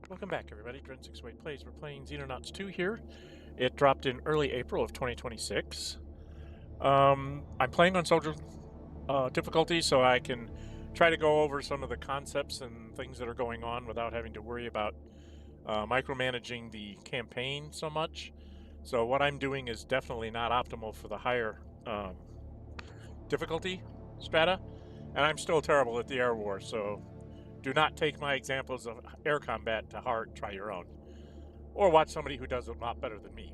Welcome back, everybody. Dren6way Plays. We're playing Xenonauts 2 here. It dropped in early April of 2026. I'm playing on soldier difficulty, so I can try to go over some of the concepts and things that are going on without having to worry about micromanaging the campaign so much. So what I'm doing is definitely not optimal for the higher difficulty strata, and I'm still terrible at the air war, so do not take my examples of air combat to heart. Try your own. Or watch somebody who does it a lot better than me.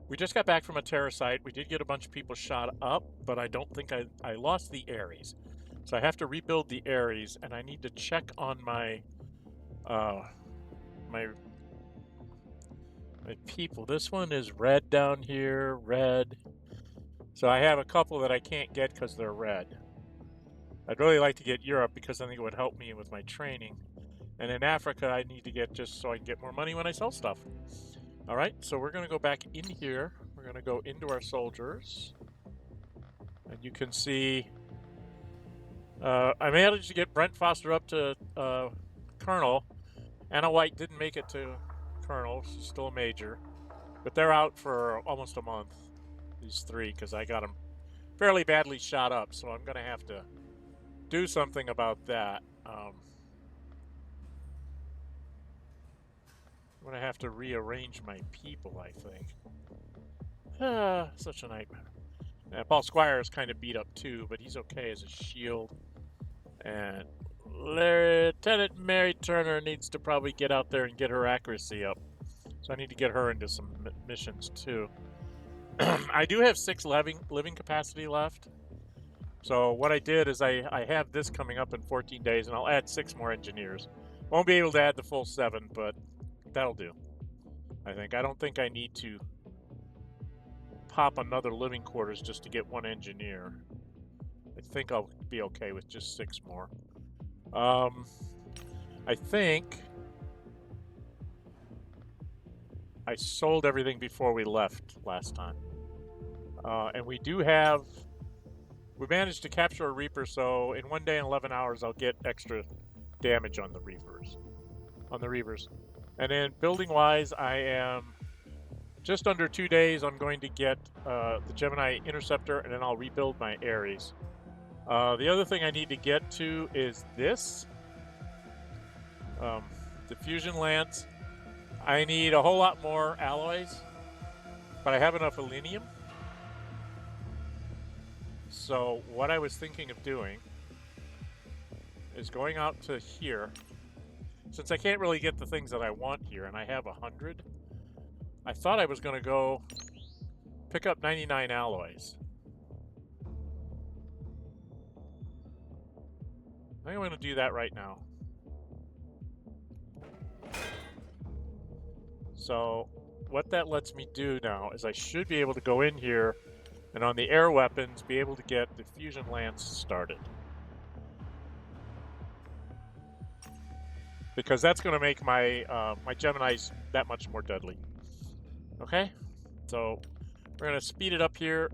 We just got back from a terror site. We did get a bunch of people shot up, but I don't think I lost the Ares. So I have to rebuild the Ares, and I need to check on my my people. This one is red down here, red. So I have a couple that I can't get because they're red. I'd really like to get Europe because I think it would help me with my training. And in Africa, I need to get just so I can get more money when I sell stuff. All right, so we're going to go back in here. We're going to go into our soldiers. And you can see I managed to get Brent Foster up to Colonel. Anna White didn't make it to Colonel. She's still a major. But they're out for almost a month, these three, because I got them fairly badly shot up. So I'm going to have to do something about that. I'm going to have to rearrange my people, I think. Such a nightmare. Paul Squire is kind of beat up too, but he's okay as a shield. And Lieutenant Mary Turner needs to probably get out there and get her accuracy up. So I need to get her into some missions too. I do have 6 living capacity left. So what I did is I have this coming up in 14 days, and I'll add 6 more engineers. Won't be able to add the full 7, but that'll do. I think. I don't think I need to pop another living quarters just to get 1 engineer. I think I'll be okay with just 6 more. I think I sold everything before we left last time. And we managed to capture a Reaper, so in 1 day and 11 hours I'll get extra damage on the Reapers. And then building-wise, I am just under 2 days. I'm going to get the Gemini Interceptor, and then I'll rebuild my Ares. The other thing I need to get to is this. The Fusion Lance. I need a whole lot more alloys, but I have enough aluminium. So what I was thinking of doing is going out to here. Since I can't really get the things that I want here, and I have 100, I thought I was going to go pick up 99 alloys. I think I'm going to do that right now. So what that lets me do now is I should be able to go in here and on the air weapons be able to get the Fusion Lance started. Because that's going to make my my Geminis that much more deadly. Okay? So we're going to speed it up here.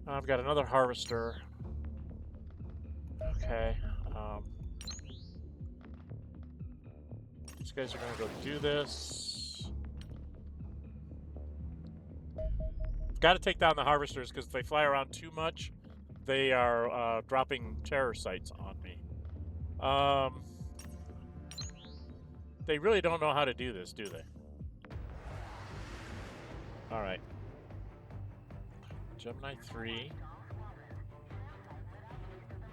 I've got another harvester. Okay. These guys are going to go do this. Got to take down the harvesters because if they fly around too much, they are dropping terror sites on me. They really don't know how to do this, do they? All right. Gemini 3.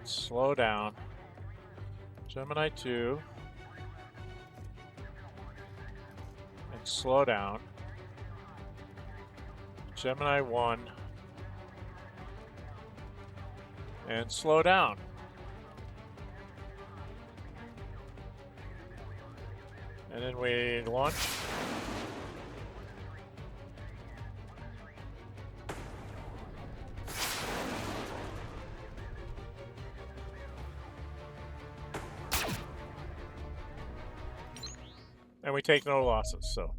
Slow down. Gemini 2. And slow down. Gemini 1. And slow down. And then we launch. And we take no losses, so.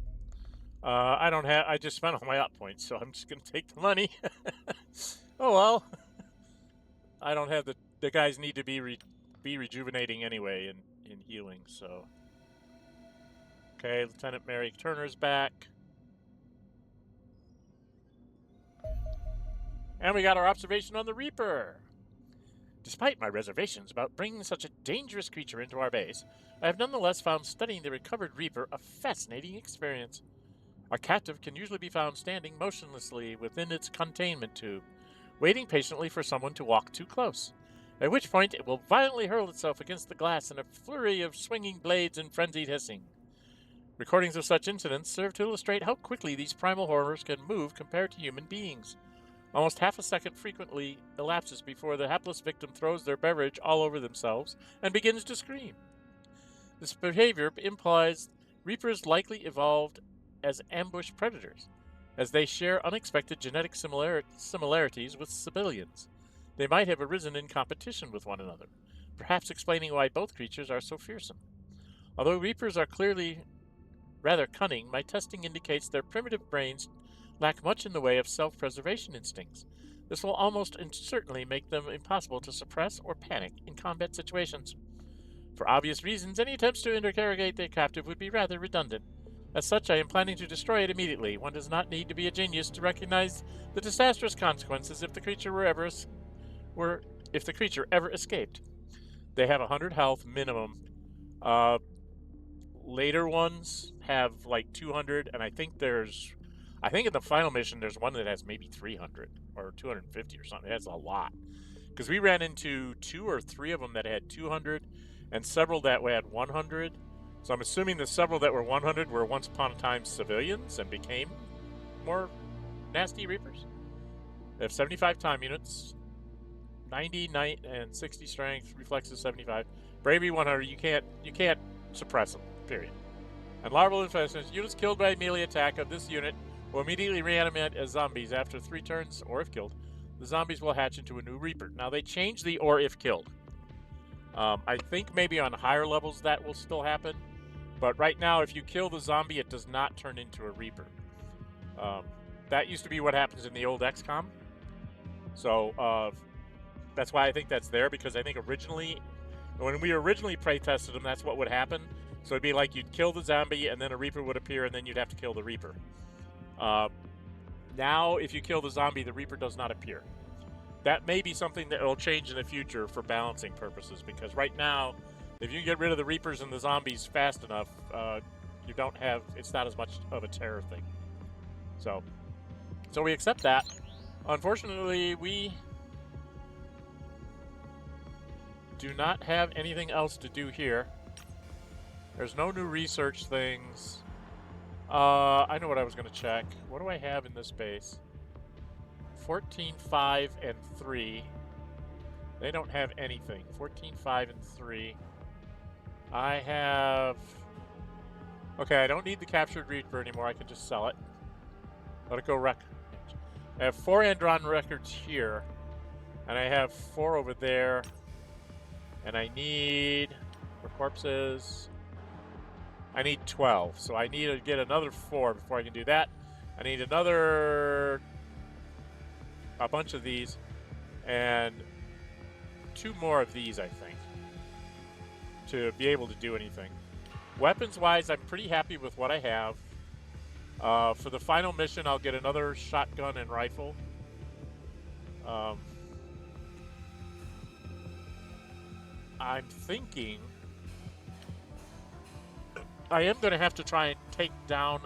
I just spent all my op points, so I'm just going to take the money. Oh well. I don't have the guys need to be be rejuvenating anyway in healing, so. Okay, Lieutenant Mary Turner's back. And we got our observation on the Reaper. Despite my reservations about bringing such a dangerous creature into our base, I have nonetheless found studying the recovered Reaper a fascinating experience. Our captive can usually be found standing motionlessly within its containment tube, waiting patiently for someone to walk too close, at which point it will violently hurl itself against the glass in a flurry of swinging blades and frenzied hissing. Recordings of such incidents serve to illustrate how quickly these primal horrors can move compared to human beings. Almost half a second frequently elapses before the hapless victim throws their beverage all over themselves and begins to scream. This behavior implies Reapers likely evolved as ambush predators, as they share unexpected genetic similarities with civilians. They might have arisen in competition with one another, perhaps explaining why both creatures are so fearsome. Although Reapers are clearly rather cunning, my testing indicates their primitive brains lack much in the way of self-preservation instincts. This will almost certainly make them impossible to suppress or panic in combat situations. For obvious reasons, any attempts to interrogate their captive would be rather redundant. As such, I am planning to destroy it immediately. One does not need to be a genius to recognize the disastrous consequences if the creature ever escaped. They have 100 health minimum. Later ones have like 200, and I think in the final mission there's one that has maybe 300 or 250 or something. It has a lot. Because we ran into 2 or 3 of them that had 200 and several that had 100. So I'm assuming the several that were 100 were once upon a time civilians and became more nasty Reapers. They have 75 time units, 90 and 60 strength, reflexes 75, bravery 100. You can't suppress them. Period. And larval infestations. Units killed by melee attack of this unit will immediately reanimate as zombies after 3 turns, or if killed. The zombies will hatch into a new Reaper. Now, they changed the or if killed. I think maybe on higher levels that will still happen. But right now, if you kill the zombie, it does not turn into a Reaper. That used to be what happens in the old XCOM. So that's why I think that's there, because I think originally, when we originally play-tested them, that's what would happen. So it'd be like you'd kill the zombie, and then a Reaper would appear, and then you'd have to kill the Reaper. Now, if you kill the zombie, the Reaper does not appear. That may be something that will change in the future for balancing purposes, because right now, if you get rid of the Reapers and the zombies fast enough, it's not as much of a terror thing. So we accept that. Unfortunately, we do not have anything else to do here. There's no new research things. I know what I was going to check. What do I have in this base? 14, 5, and 3. They don't have anything. 14, 5, and 3. I have... Okay, I don't need the captured Reaper anymore. I can just sell it. Let it go wreck. I have 4 Andron records here. And I have 4 over there. And I need... For corpses... I need 12. So I need to get another 4 before I can do that. I need a bunch of these. And 2 more of these, I think, to be able to do anything. Weapons-wise, I'm pretty happy with what I have. For the final mission, I'll get another shotgun and rifle. I'm thinking I am going to have to try and take down...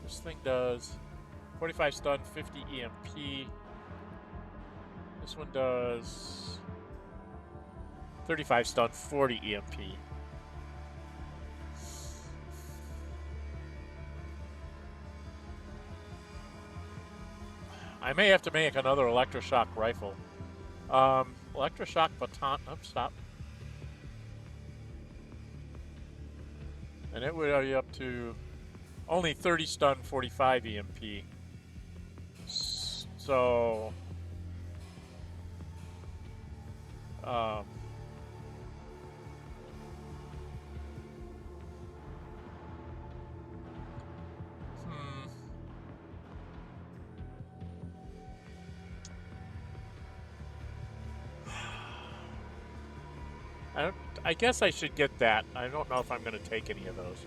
this thing does 45 stun, 50 EMP. This one does 35 stun, 40 EMP. I may have to make another electroshock rifle. Electroshock baton. Oh, stop. And it would be up to only 30 stun, 45 EMP. So... I guess I should get that. I don't know if I'm going to take any of those.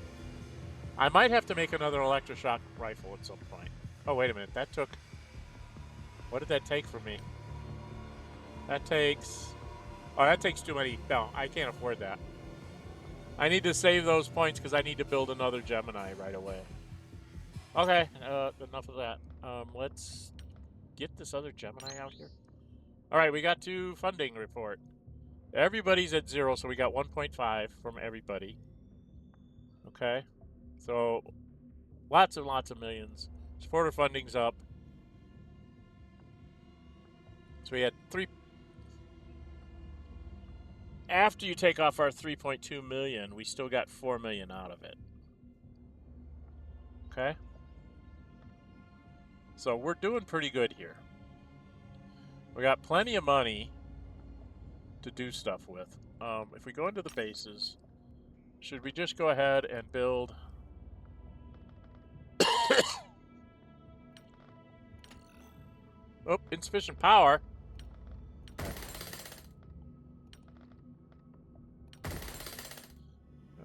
I might have to make another electroshock rifle at some point. Oh, wait a minute. That took... What did that take from me? That takes... Oh, that takes too many... No, I can't afford that. I need to save those points because I need to build another Gemini right away. Okay, enough of that. Let's get this other Gemini out here. All right, we got to funding report. Everybody's at 0, so we got 1.5 from everybody. Okay, so lots and lots of millions. Supporter funding's up. So we had 3... After you take off our 3.2 million, we still got 4 million out of it. Okay? So we're doing pretty good here. We got plenty of money to do stuff with. If we go into the bases, should we just go ahead and build... Oh, insufficient power.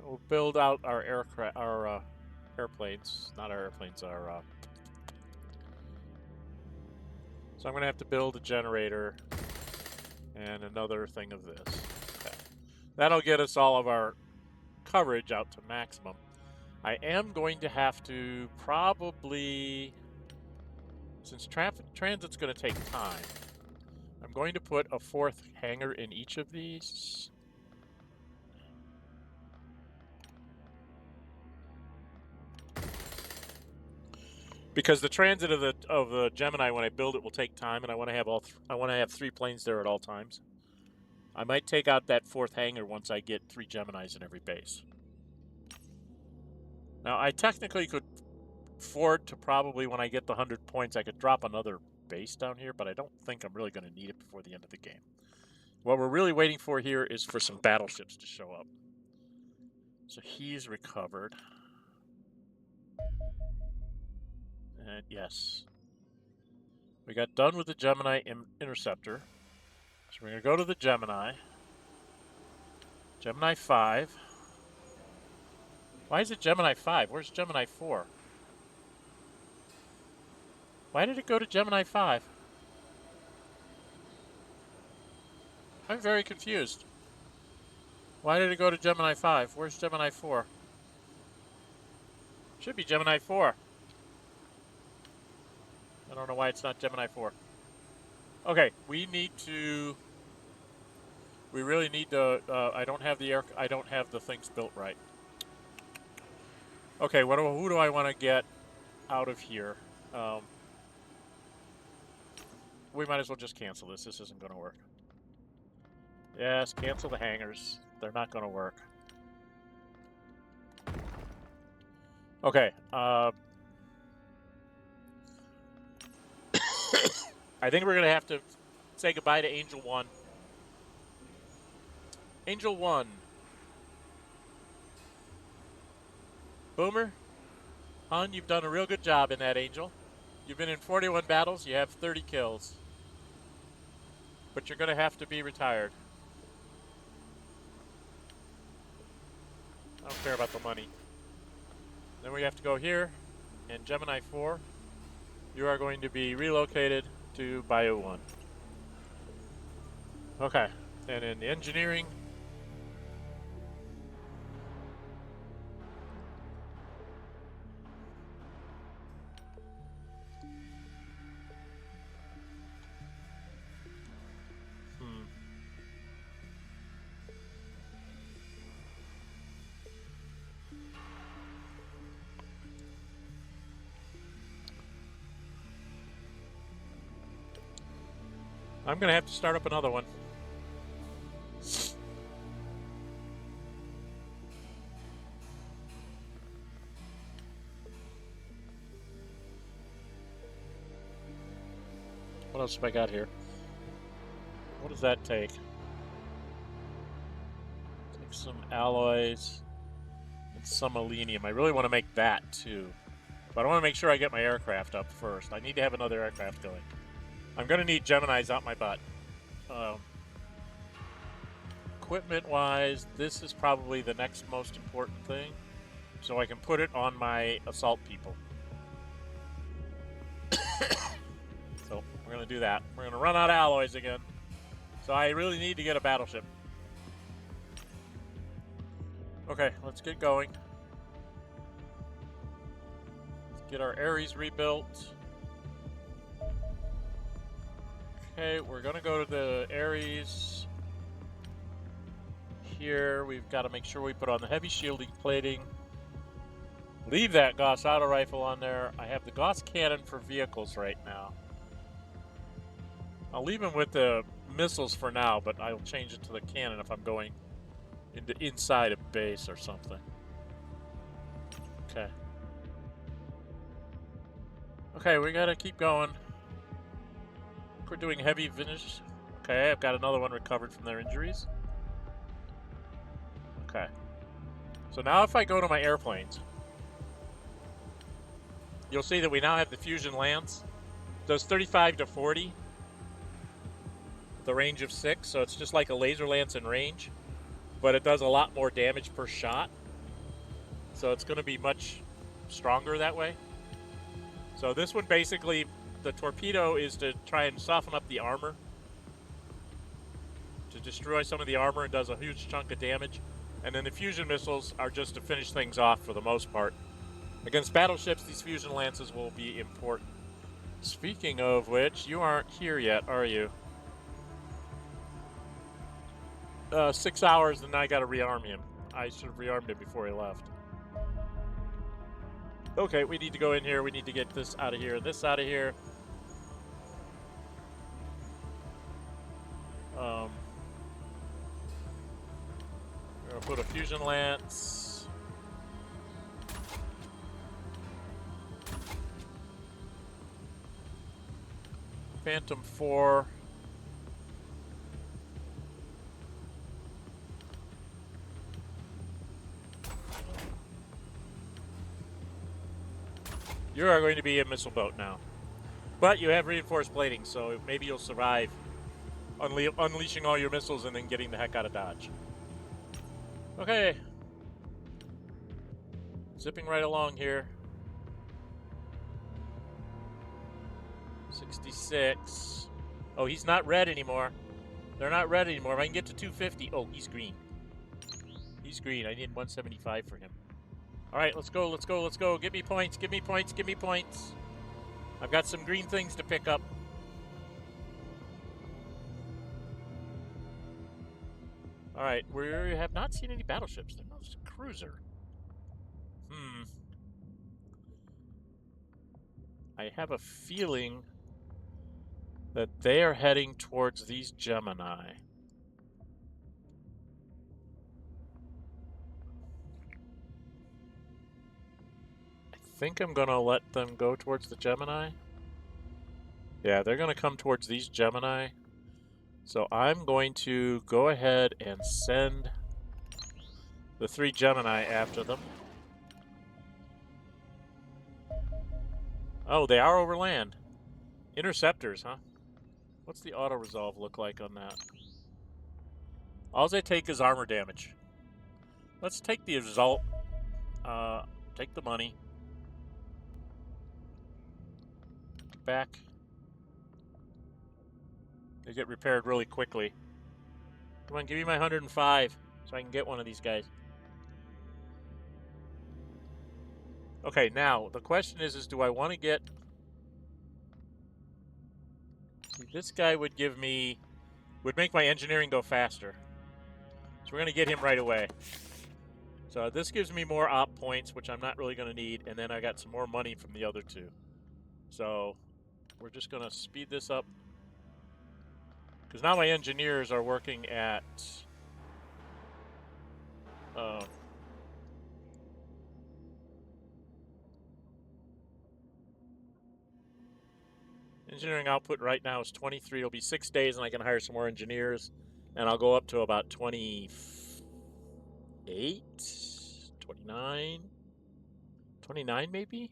We'll build out our aircraft, our airplanes, not our airplanes, our... So I'm going to have to build a generator and another thing of this. Okay. That'll get us all of our coverage out to maximum. I am going to have to probably... Since transit's going to take time, I'm going to put a 4th hangar in each of these. Because the transit of the Gemini, when I build it, will take time, and I want to have I want to have 3 planes there at all times. I might take out that 4th hangar once I get 3 Geminis in every base. Now, I technically could afford to probably, when I get the 100 points, I could drop another base down here, but I don't think I'm really going to need it before the end of the game. What we're really waiting for here is for some battleships to show up. So he's recovered. And yes. We got done with the Gemini Interceptor. So we're going to go to the Gemini. Gemini 5. Why is it Gemini 5? Where's Gemini 4? Why did it go to Gemini 5? I'm very confused. Why did it go to Gemini 5? Where's Gemini 4? Should be Gemini 4. I don't know why it's not Gemini 4. Okay, we need to... We really need to... I don't have the things built right. Okay, who do I want to get out of here? We might as well just cancel this. This isn't going to work. Yes, cancel the hangars. They're not going to work. Okay. I think we're going to have to say goodbye to Angel 1. Angel 1. Boomer, hon, you've done a real good job in that, Angel. You've been in 41 battles. You have 30 kills. But you're going to have to be retired. I don't care about the money. Then we have to go here. And Gemini 4, you are going to be relocated to Bio 1. Okay. And in the engineering... I'm going to have to start up another one. What else have I got here? What does that take? Take some alloys and some selenium. I really want to make that too. But I want to make sure I get my aircraft up first. I need to have another aircraft going. I'm going to need Geminis out my butt. equipment-wise, this is probably the next most important thing. So I can put it on my assault people. So we're going to do that. We're going to run out of alloys again. So I really need to get a battleship. Okay, let's get going. Let's get our Ares rebuilt. Okay, we're going to go to the Ares. Here, we've got to make sure we put on the heavy shielding plating. Leave that Gauss auto rifle on there. I have the Gauss cannon for vehicles right now. I'll leave him with the missiles for now, but I'll change it to the cannon if I'm going inside a base or something. Okay. Okay, we gotta keep going. We're doing heavy finish. Okay, I've got another one recovered from their injuries. Okay. So now if I go to my airplanes, you'll see that we now have the Fusion Lance. It does 35 to 40. The range of 6, so it's just like a laser lance in range. But it does a lot more damage per shot. So it's going to be much stronger that way. So this one basically, the torpedo is to try and soften up the armor. To destroy some of the armor and does a huge chunk of damage. And then the fusion missiles are just to finish things off for the most part. Against battleships, these fusion lances will be important. Speaking of which, you aren't here yet, are you? 6 hours, and I gotta rearm him. I should have rearmed him before he left. Okay, we need to go in here. We need to get this out of here and this out of here. We're gonna put a fusion lance. Phantom 4. You are going to be a missile boat now. But you have reinforced plating, so maybe you'll survive unleashing all your missiles and then getting the heck out of Dodge. Okay. Zipping right along here. 66. Oh, he's not red anymore. They're not red anymore. If I can get to 250. Oh, he's green. He's green. I need 175 for him. All right, let's go, let's go, let's go. Give me points, give me points, give me points. I've got some green things to pick up. All right, we have not seen any battleships. There was a cruiser. I have a feeling that they are heading towards these Gemini. I think I'm going to let them go towards the Gemini. Yeah, they're going to come towards these Gemini. So I'm going to go ahead and send the 3 Gemini after them. Oh, they are over land. Interceptors, huh? What's the auto-resolve look like on that? All they take is armor damage. Let's take the result. Take the money. Back. They get repaired really quickly. Come on, give me my 105 so I can get one of these guys. Okay, now the question is do I want to get... See, this guy would give me... would make my engineering go faster. So we're going to get him right away. So this gives me more op points, which I'm not really going to need, and then I got some more money from the other 2. So we're just going to speed this up. Because now my engineers are working at... engineering output right now is 23. It'll be 6 days, and I can hire some more engineers. And I'll go up to about 28, 29, 29 maybe?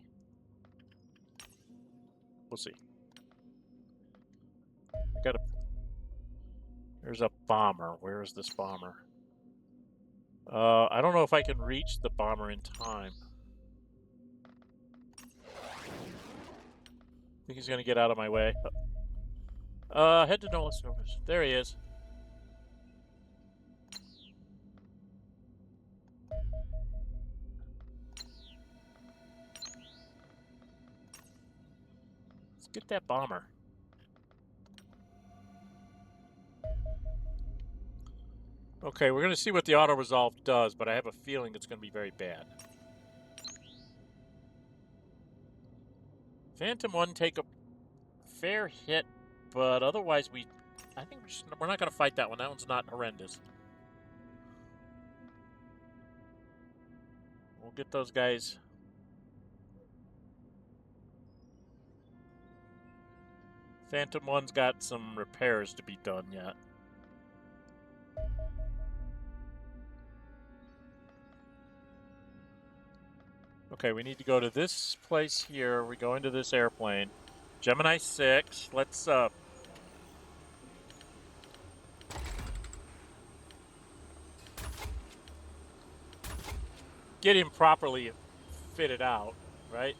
We'll see. There's a bomber. Where is this bomber? I don't know if I can reach the bomber in time. I think he's gonna get out of my way. Head to Nolas Novus. There he is. Let's get that bomber. Okay, we're gonna see what the auto-resolve does, but I have a feeling it's gonna be very bad. Phantom 1 take a fair hit, but otherwise I think we're not gonna fight that one. That one's not horrendous. We'll get those guys. Phantom 1's got some repairs to be done yet. Okay, we need to go to this place here. We go into this airplane. Gemini 6. Let's get him properly fitted out, right?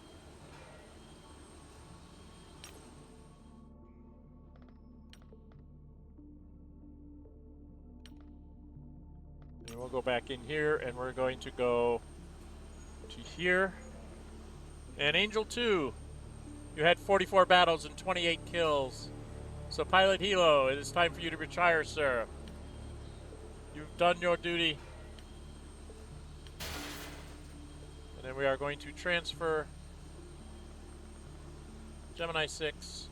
And we'll go back in here, and we're going to go to here. And Angel 2, you had 44 battles and 28 kills. So Pilot Hilo, it is time for you to retire, sir. You've done your duty. And then we are going to transfer Gemini 6.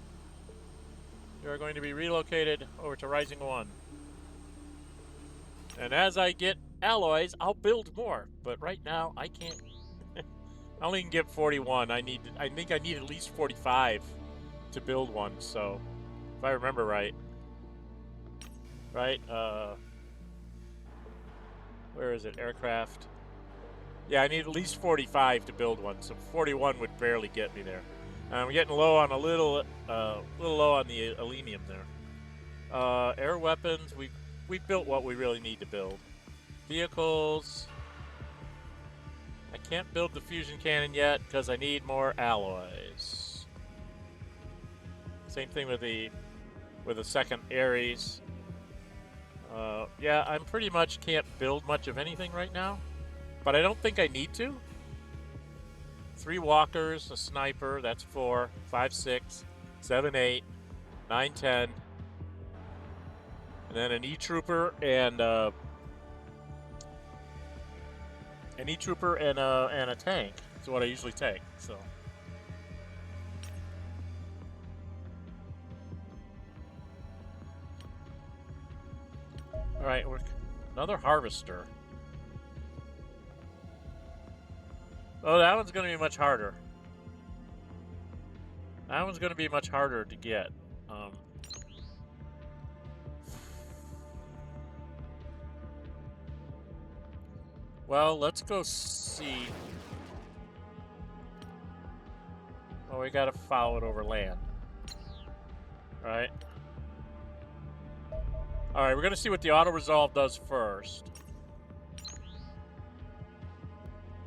You are going to be relocated over to Rising 1. And as I get alloys, I'll build more. But right now, I can't. I only can get 41. I think I need at least 45 to build one. So, if I remember right. Right? Where is it? Aircraft. Yeah, I need at least 45 to build one. So 41 would barely get me there. I'm getting low on a little low on the aluminium there. Air weapons. We've built what we really need to build. Vehicles. I can't build the fusion cannon yet because I need more alloys. Same thing with the second Ares. Yeah, I'm pretty much can't build much of anything right now, but I don't think I need to. 3 walkers, a sniper, that's 4, 5, 6, 7, 8, 9, 10, and then an E-Trooper and a tank. That's what I usually take. So. All right, another harvester. Oh, that one's going to be much harder. That one's going to be much harder to get. Well, let's go see. Well, we got to follow it over land. All right. All right, we're going to see what the auto-resolve does first.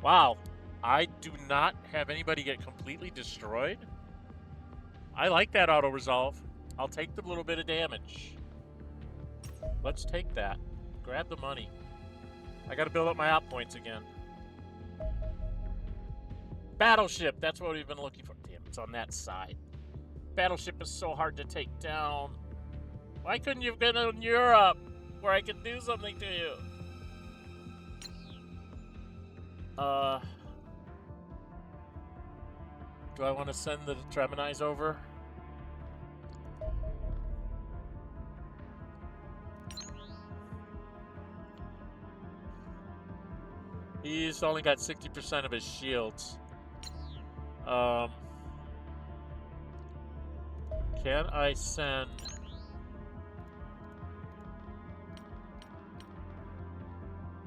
Wow. I do not have anybody get completely destroyed. I like that auto-resolve. I'll take the little bit of damage. Let's take that. Grab the money. I gotta build up my op points again. Battleship, that's what we've been looking for. Damn, it's on that side. Battleship is so hard to take down. Why couldn't you have been in Europe, where I could do something to you? Do I want to send the Treminis over? He's only got 60% of his shields. Can I send...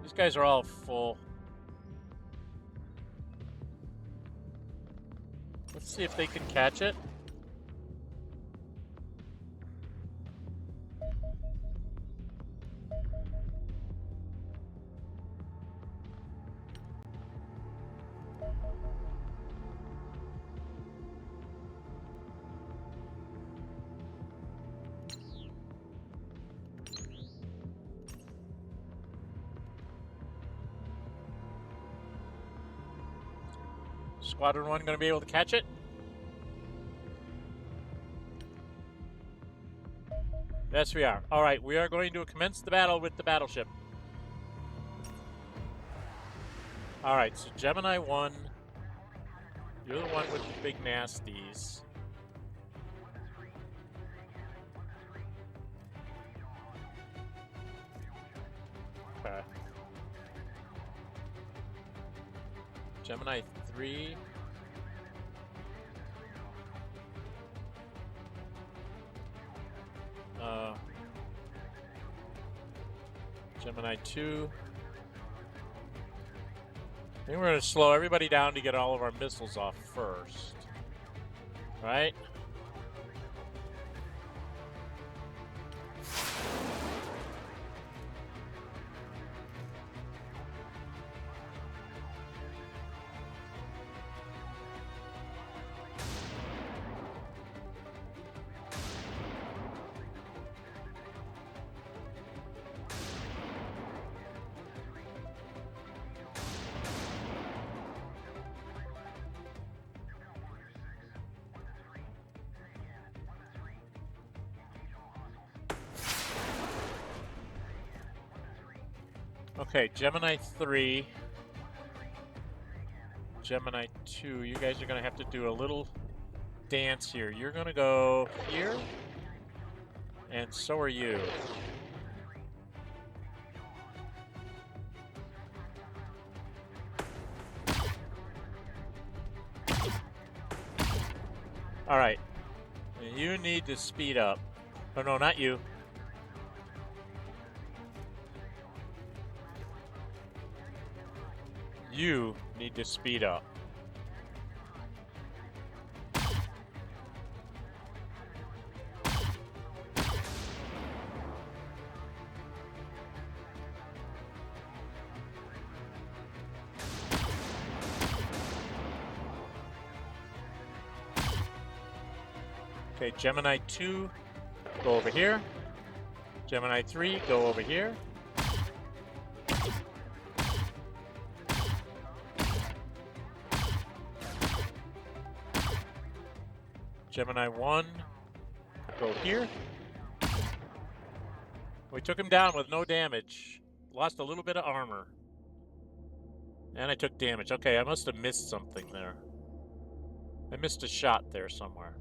These guys are all full. Let's see if they can catch it. Squadron 1 going to be able to catch it? Yes, we are. All right, we are going to commence the battle with the battleship. All right, so Gemini 1, you're the one with the big nasties. Okay. Gemini 3. Gemini 2. I think we're going to slow everybody down to get all of our missiles off first. Right? Okay, Gemini 3, Gemini 2, you guys are going to have to do a little dance here. You're going to go here, and so are you. All right, you need to speed up. Oh, no, not you. You need to speed up. Okay, Gemini 2, go over here. Gemini 3, go over here. Gemini 1, go here. We took him down with no damage. Lost a little bit of armor. And I took damage. Okay, I must have missed something there. I missed a shot there somewhere.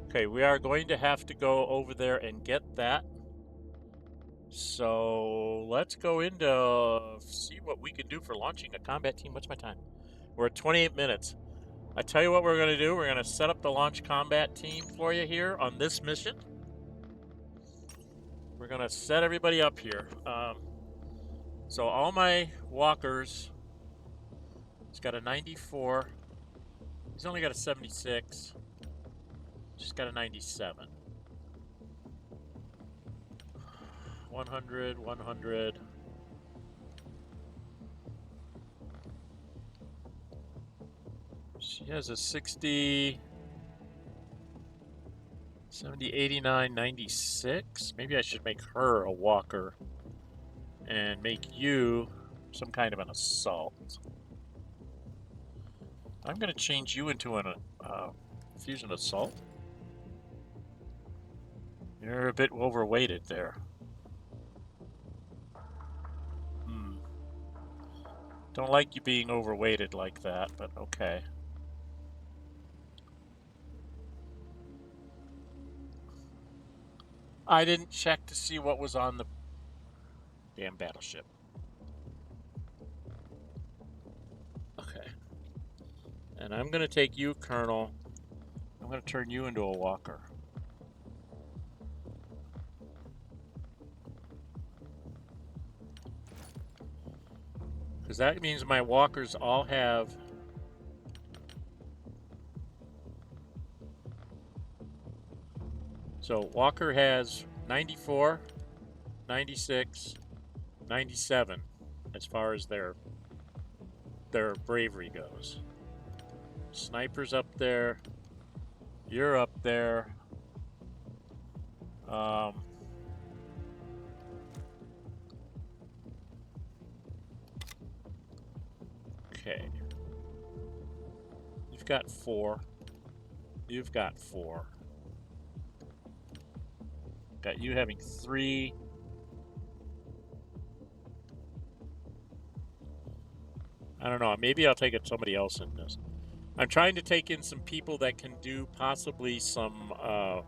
Okay, we are going to have to go over there and get that. So let's go into see what we can do for launching a combat team. What's my time? We're at 28 minutes. I tell you what we're going to do. We're going to set up the launch combat team for you here on this mission. We're going to set everybody up here. So all my walkers, he's got a 94. He's only got a 76. Just got a 97. 100, 100. She has a 60, 70, 89, 96. Maybe I should make her a walker and make you some kind of an assault. I'm going to change you into an fusion assault. You're a bit overweighted there. Don't like you being overweighted like that, but okay. I didn't check to see what was on the damn battleship. Okay. And I'm going to take you, Colonel. I'm going to turn you into a walker. Because that means my walkers all have... So Walker has 94, 96, 97 as far as their bravery goes. Sniper's up there. You're up there. Okay. You've got 4. You've got 4. Got you having 3. I don't know. Maybe I'll take it somebody else in this. I'm trying to take in some people that can do possibly some oh.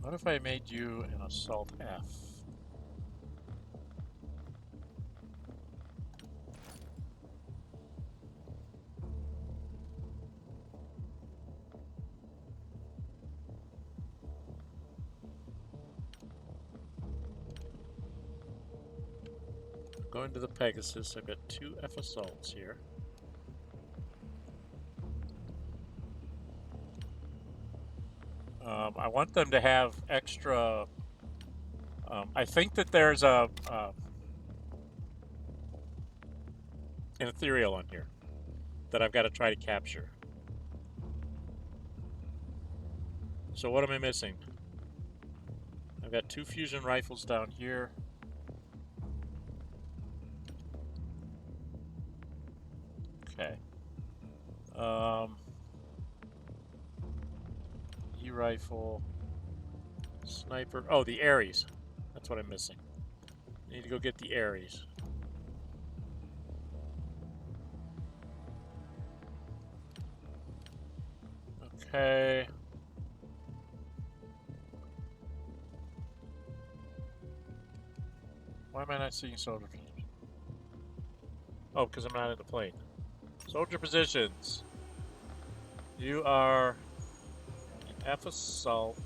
What if I made you an assault F? Going to the Pegasus, I've got 2 F assaults here. I want them to have extra. I think that there's an ethereal on here that I've got to try to capture. So what am I missing? I've got 2 fusion rifles down here. Okay. E-rifle, sniper. Oh, the Ares. That's what I'm missing. I need to go get the Ares. Okay. Why am I not seeing soldier positions? Oh, because I'm not in the plane. Soldier positions. You are an F assault.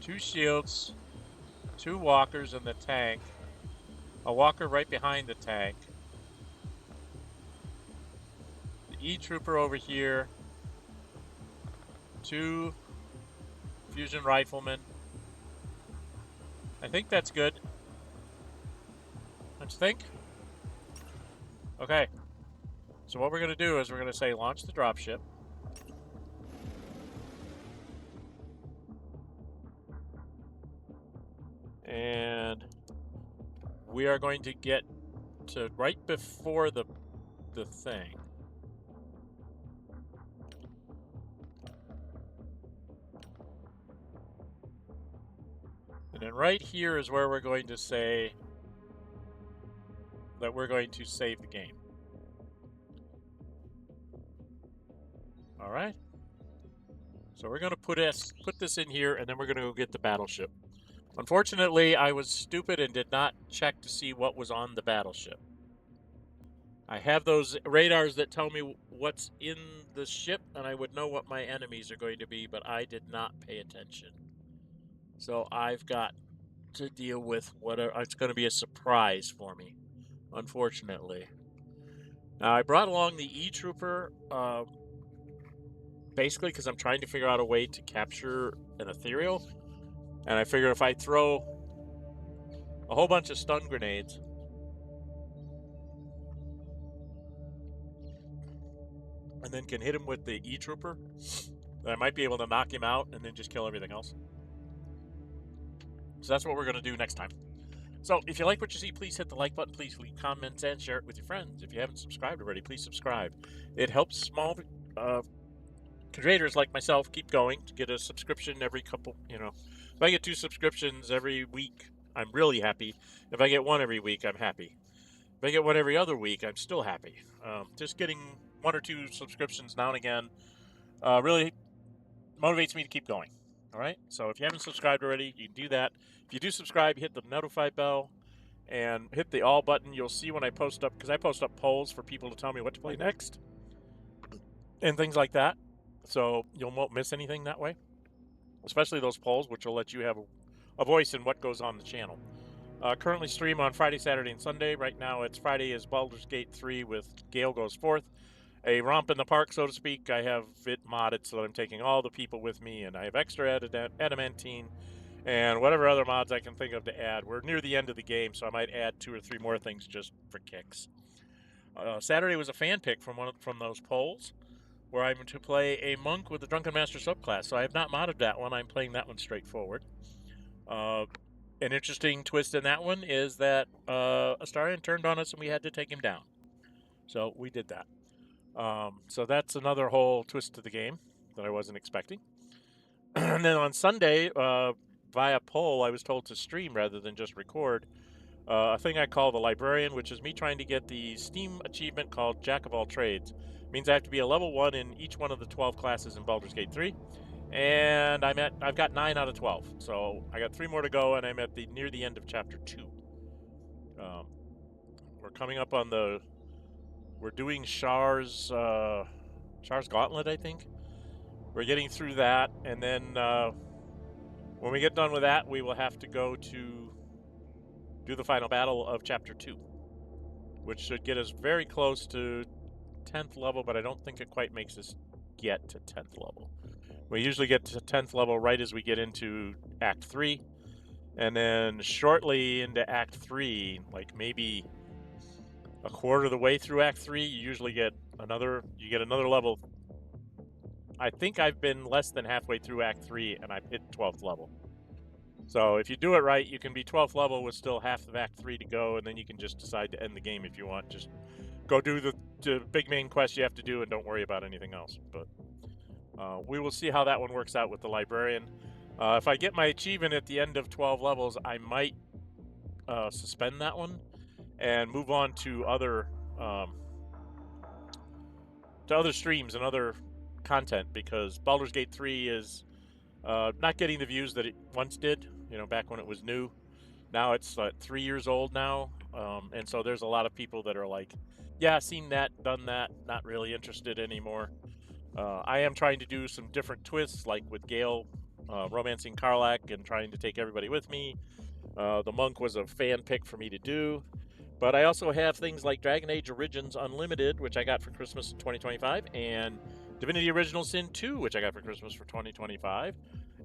2 shields, 2 walkers in the tank, a walker right behind the tank, the E-trooper over here, 2 fusion riflemen. I think that's good. Don't you think? Okay. So what we're going to do is we're going to say launch the dropship. And we are going to get to right before the thing. And then right here is where we're going to say that we're going to save the game. All right. So we're going to put this in here, and then we're going to go get the battleship. Unfortunately, I was stupid and did not check to see what was on the battleship. I have those radars that tell me what's in the ship, and I would know what my enemies are going to be, but I did not pay attention. So I've got to deal with whatever. It's going to be a surprise for me, unfortunately. Now, I brought along the E-Trooper, basically because I'm trying to figure out a way to capture an ethereal. And I figure if I throw a whole bunch of stun grenades and then can hit him with the E-Trooper, then I might be able to knock him out and then just kill everything else. So that's what we're going to do next time. So if you like what you see, please hit the like button. Please leave comments and share it with your friends. If you haven't subscribed already, please subscribe. It helps small creators like myself keep going to get a subscription every couple, If I get 2 subscriptions every week, I'm really happy. If I get 1 every week, I'm happy. If I get 1 every other week, I'm still happy. Just getting 1 or 2 subscriptions now and again really motivates me to keep going. All right? So if you haven't subscribed already, you can do that. If you do subscribe, hit the notify bell and hit the all button. You'll see when I post up, because I post up polls for people to tell me what to play next and things like that. So you won't miss anything that way, especially those polls, which will let you have a voice in what goes on the channel. Currently stream on Friday, Saturday, and Sunday. Right now, it's Friday is Baldur's Gate 3 with Gale Goes Forth. A romp in the park, so to speak. I have it modded so that I'm taking all the people with me, and I have extra adamantine and whatever other mods I can think of to add. We're near the end of the game, so I might add 2 or 3 more things just for kicks. Saturday was a fan pick from those polls, where I'm to play a monk with the Drunken Master subclass. So I have not modded that one. I'm playing that one straightforward. An interesting twist in that one is that Astarion turned on us and we had to take him down. So we did that. So that's another whole twist to the game that I wasn't expecting. And then on Sunday, via poll, I was told to stream rather than just record a thing I call the Librarian, which is me trying to get the Steam achievement called Jack of All Trades. It means I have to be a level 1 in each one of the 12 classes in Baldur's Gate 3. And I've got 9 out of 12. So I got 3 more to go, and I'm at near the end of chapter 2. We're coming up on we're doing Shar's Gauntlet, I think. We're getting through that, and then when we get done with that, we will have to go to do the final battle of chapter 2, which should get us very close to 10th level, but I don't think it quite makes us get to 10th level. We usually get to 10th level right as we get into Act 3, and then shortly into Act 3, like maybe a quarter of the way through Act 3, you usually get another level. I think I've been less than halfway through Act 3, and I've hit 12th level. So if you do it right, you can be 12th level with still half of Act 3 to go, and then you can just decide to end the game if you want. Just go do the big main quest you have to do and don't worry about anything else. But we will see how that one works out with the Librarian. If I get my achievement at the end of 12 levels, I might suspend that one and move on to other streams and other content, because Baldur's Gate 3 is not getting the views that it once did, back when it was new. Now it's 3 years old now, and so there's a lot of people that are like, yeah, seen that, done that, not really interested anymore. I am trying to do some different twists, like with Gale romancing Karlach and trying to take everybody with me. The Monk was a fan pick for me to do. But I also have things like Dragon Age Origins Unlimited, which I got for Christmas in 2025, and Divinity Original Sin 2, which I got for Christmas for 2025.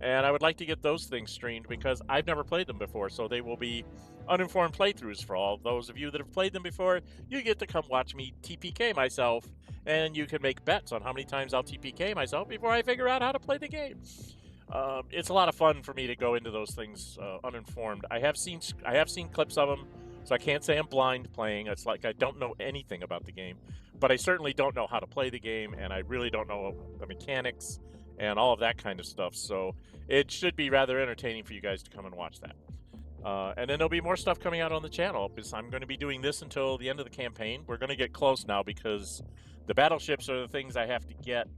And I would like to get those things streamed because I've never played them before, so they will be uninformed playthroughs for all those of you that have played them before. You get to come watch me TPK myself, and you can make bets on how many times I'll TPK myself before I figure out how to play the game. It's a lot of fun for me to go into those things uninformed. I have seen clips of them, so I can't say I'm blind playing. It's like I don't know anything about the game, but I certainly don't know how to play the game, and I really don't know the mechanics and all of that kind of stuff. So it should be rather entertaining for you guys to come and watch that. And then there'll be more stuff coming out on the channel, because I'm going to be doing this until the end of the campaign. We're going to get close now, because the battleships are the things I have to get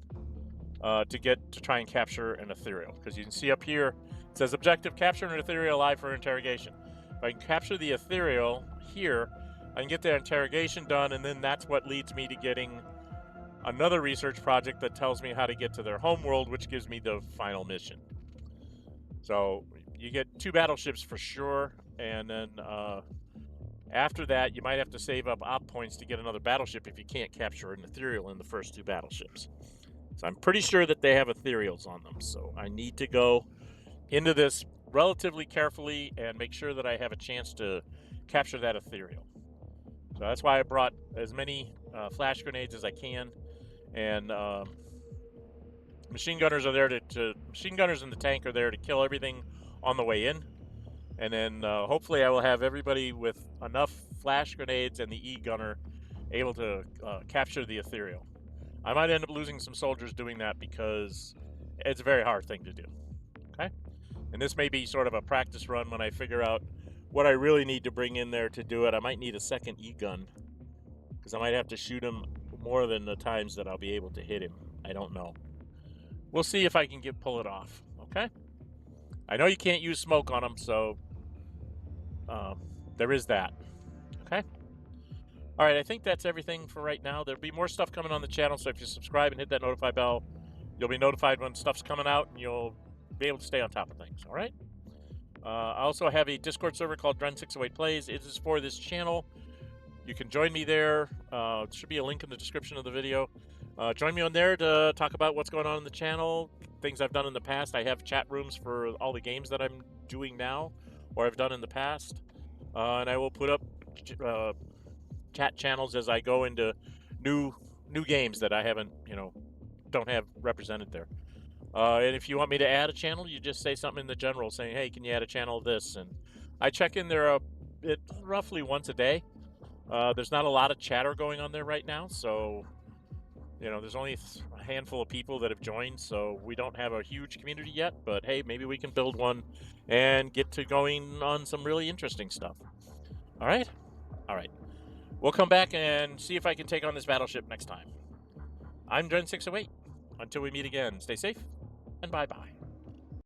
to try and capture an ethereal. Because you can see up here, it says objective, capture an ethereal alive for interrogation. If I can capture the ethereal here, I can get the interrogation done, and then that's what leads me to getting another research project that tells me how to get to their homeworld, which gives me the final mission. So you get 2 battleships for sure, and then after that, you might have to save up op points to get another battleship if you can't capture an ethereal in the first 2 battleships. So I'm pretty sure that they have ethereals on them, so I need to go into this relatively carefully and make sure that I have a chance to capture that ethereal. So that's why I brought as many flash grenades as I can, and machine gunners are there machine gunners in the tank are there to kill everything on the way in, and then hopefully I will have everybody with enough flash grenades and the E-gunner able to capture the ethereal. I might end up losing some soldiers doing that because it's a very hard thing to do. Okay? And this may be sort of a practice run when I figure out what I really need to bring in there to do it. I might need a second E-gun, because I might have to shoot him more than the times that I'll be able to hit him. I don't know. We'll see if I can pull it off. Okay? I know you can't use smoke on them, so there is that. Okay? All right, I think that's everything for right now. There'll be more stuff coming on the channel, so if you subscribe and hit that notify bell, you'll be notified when stuff's coming out, and you'll be able to stay on top of things, all right? I also have a Discord server called Dren608 Plays. It is for this channel. You can join me there. There should be a link in the description of the video. Join me on there to talk about what's going on in the channel, things I've done in the past. I have chat rooms for all the games that I'm doing now, or I've done in the past. And I will put up chat channels as I go into new games that I haven't, don't have represented there. And if you want me to add a channel, you just say something in the general saying, hey, can you add a channel of this? And I check in there roughly once a day. There's not a lot of chatter going on there right now, so there's only a handful of people that have joined, so we don't have a huge community yet, but hey, maybe we can build one and get to going on some really interesting stuff. All right? All right. We'll come back and see if I can take on this battleship next time. I'm Gen 608. Until we meet again, stay safe and bye-bye.